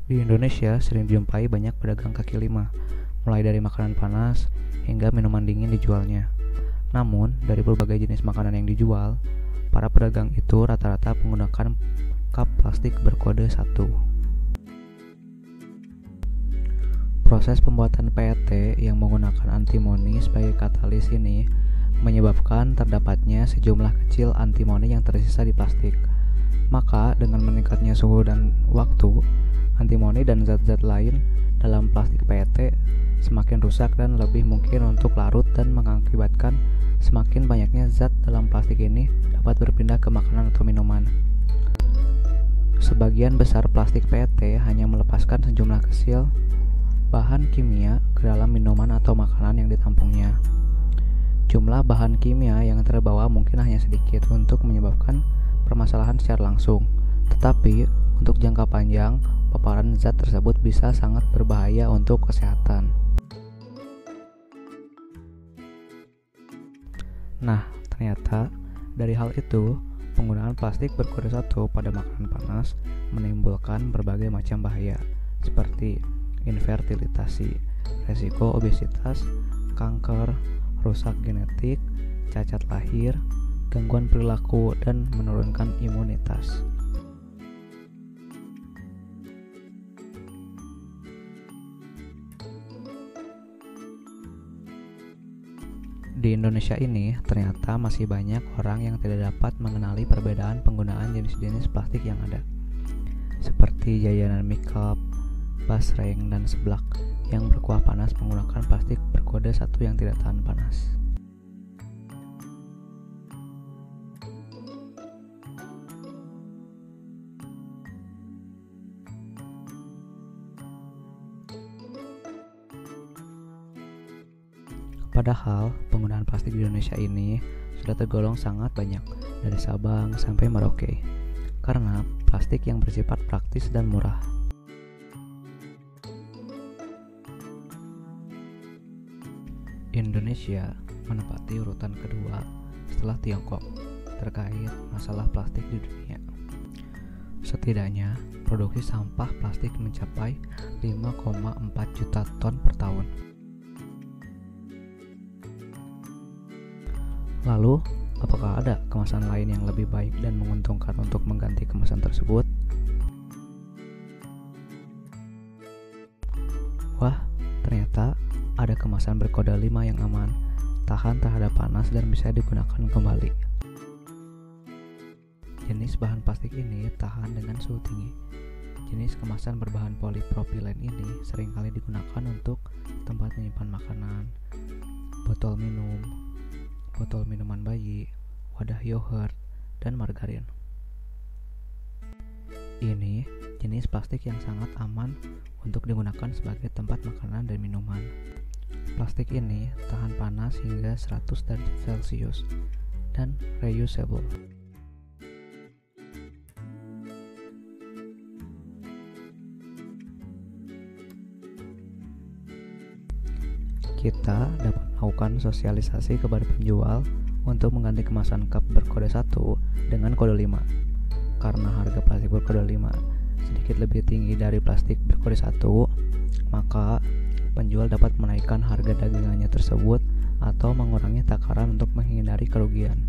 Di Indonesia sering dijumpai banyak pedagang kaki lima, mulai dari makanan panas hingga minuman dingin dijualnya. Namun, dari berbagai jenis makanan yang dijual, para pedagang itu rata-rata menggunakan cup plastik berkode 1. Proses pembuatan PET yang menggunakan antimoni sebagai katalis ini menyebabkan terdapatnya sejumlah kecil antimoni yang tersisa di plastik. Maka, dengan meningkatnya suhu dan waktu, antimoni dan zat-zat lain dalam plastik PET semakin rusak dan lebih mungkin untuk larut dan mengakibatkan semakin banyaknya zat dalam plastik ini dapat berpindah ke makanan atau minuman. Sebagian besar plastik PET hanya melepaskan sejumlah kecil bahan kimia ke dalam minuman atau makanan yang ditampungnya. Jumlah bahan kimia yang terbawa mungkin hanya sedikit untuk menyebabkan permasalahan secara langsung, tetapi untuk jangka panjang, paparan zat tersebut bisa sangat berbahaya untuk kesehatan. Nah, ternyata dari hal itu, penggunaan plastik berkode 1 pada makanan panas menimbulkan berbagai macam bahaya, seperti infertilitasi, resiko obesitas, kanker, rusak genetik, cacat lahir, gangguan perilaku, dan menurunkan imunitas. Di Indonesia ini, ternyata masih banyak orang yang tidak dapat mengenali perbedaan penggunaan jenis-jenis plastik yang ada, seperti jajanan makeup, basreng, dan seblak yang berkuah panas menggunakan plastik berkode 1 yang tidak tahan panas. Padahal, penggunaan plastik di Indonesia ini sudah tergolong sangat banyak, dari Sabang sampai Merauke, karena plastik yang bersifat praktis dan murah. Indonesia menempati urutan kedua setelah Tiongkok terkait masalah plastik di dunia. Setidaknya, produksi sampah plastik mencapai 5,4 juta ton per tahun. Lalu, apakah ada kemasan lain yang lebih baik dan menguntungkan untuk mengganti kemasan tersebut? Wah, ternyata ada kemasan berkode 5 yang aman, tahan terhadap panas, dan bisa digunakan kembali. Jenis bahan plastik ini tahan dengan suhu tinggi. Jenis kemasan berbahan polipropilen ini seringkali digunakan untuk tempat menyimpan makanan, botol minum, botol minuman bayi, wadah yogurt, dan margarin. Ini jenis plastik yang sangat aman untuk digunakan sebagai tempat makanan dan minuman. Plastik ini tahan panas hingga 100 derajat Celcius dan reusable. Kita dapat melakukan sosialisasi kepada penjual untuk mengganti kemasan cup berkode 1 dengan kode 5. Karena harga plastik berkode 5 sedikit lebih tinggi dari plastik berkode 1, maka penjual dapat menaikkan harga dagangannya tersebut atau mengurangi takaran untuk menghindari kerugian.